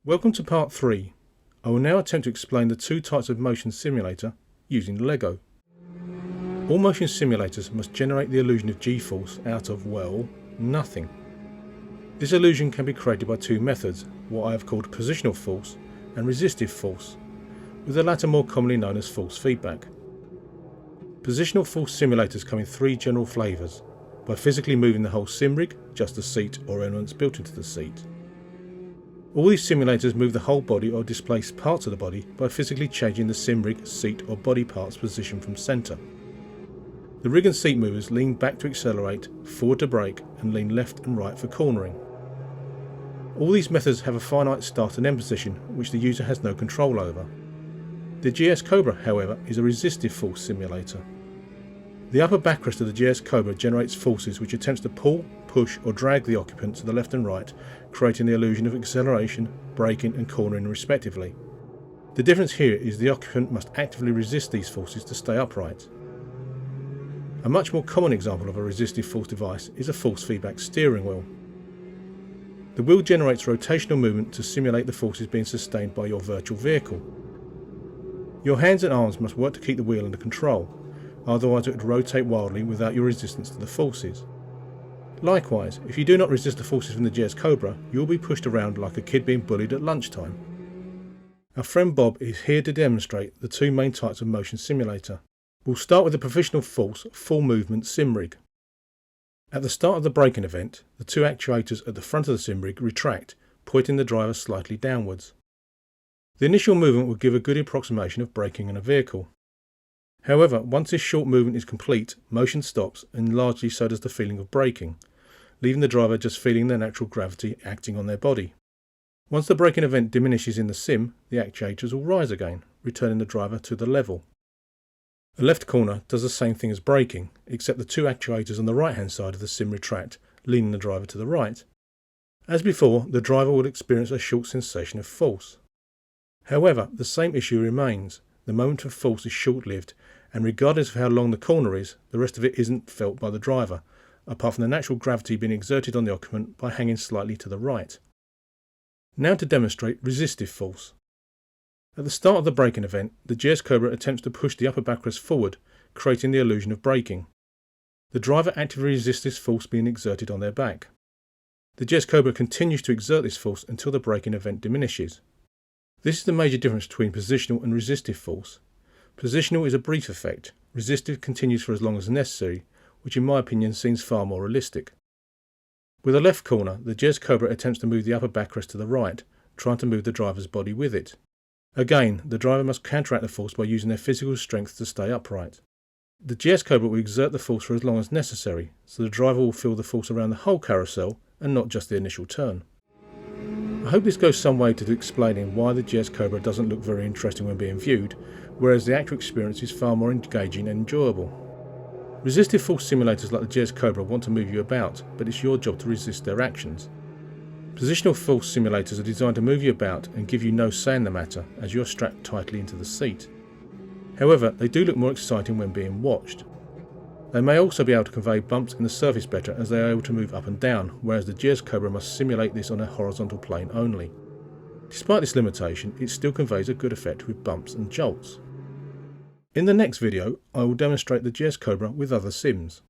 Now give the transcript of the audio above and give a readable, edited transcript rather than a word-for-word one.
Welcome to part 3. I will now attempt to explain the two types of motion simulator using Lego. All motion simulators must generate the illusion of G-force out of, well, nothing. This illusion can be created by two methods, what I have called positional force and resistive force, with the latter more commonly known as force feedback. Positional force simulators come in three general flavours: by physically moving the whole sim rig, just the seat or elements built into the seat. All these simulators move the whole body or displace parts of the body by physically changing the sim rig, seat or body parts position from centre. The rig and seat movers lean back to accelerate, forward to brake, and lean left and right for cornering. All these methods have a finite start and end position which the user has no control over. The GS-Cobra, however, is a resistive force simulator. The upper backrest of the GS-Cobra generates forces which attempts to pull, push or drag the occupant to the left and right, creating the illusion of acceleration, braking and cornering respectively. The difference here is the occupant must actively resist these forces to stay upright. A much more common example of a resistive force device is a force feedback steering wheel. The wheel generates rotational movement to simulate the forces being sustained by your virtual vehicle. Your hands and arms must work to keep the wheel under control, otherwise it would rotate wildly without your resistance to the forces. Likewise, if you do not resist the forces from the GS-Cobra, you will be pushed around like a kid being bullied at lunchtime. Our friend Bob is here to demonstrate the two main types of motion simulator. We'll start with the professional force full movement sim rig. At the start of the braking event, the two actuators at the front of the sim rig retract, pointing the driver slightly downwards. The initial movement will give a good approximation of braking in a vehicle. However, once this short movement is complete, motion stops and largely so does the feeling of braking, leaving the driver just feeling the natural gravity acting on their body. Once the braking event diminishes in the sim, the actuators will rise again, returning the driver to the level. The left corner does the same thing as braking, except the two actuators on the right hand side of the sim retract, leaning the driver to the right. As before, the driver will experience a short sensation of force. However, the same issue remains. The moment of force is short-lived, and regardless of how long the corner is, the rest of it isn't felt by the driver, apart from the natural gravity being exerted on the occupant by hanging slightly to the right. Now to demonstrate resistive force. At the start of the braking event, the GS-Cobra attempts to push the upper backrest forward, creating the illusion of braking. The driver actively resists this force being exerted on their back. The GS-Cobra continues to exert this force until the braking event diminishes. This is the major difference between positional and resistive force. Positional is a brief effect, resistive continues for as long as necessary, which in my opinion seems far more realistic. With the left corner, the GS-Cobra attempts to move the upper backrest to the right, trying to move the driver's body with it. Again, the driver must counteract the force by using their physical strength to stay upright. The GS-Cobra will exert the force for as long as necessary, so the driver will feel the force around the whole carousel and not just the initial turn. I hope this goes some way to explaining why the GS-Cobra doesn't look very interesting when being viewed, whereas the actual experience is far more engaging and enjoyable. Resistive force simulators like the GS-Cobra want to move you about, but it's your job to resist their actions. Positional force simulators are designed to move you about and give you no say in the matter, as you're strapped tightly into the seat. However, they do look more exciting when being watched. They may also be able to convey bumps in the surface better as they are able to move up and down, whereas the GS-Cobra must simulate this on a horizontal plane only. Despite this limitation, it still conveys a good effect with bumps and jolts. In the next video, I will demonstrate the GS-Cobra with other sims.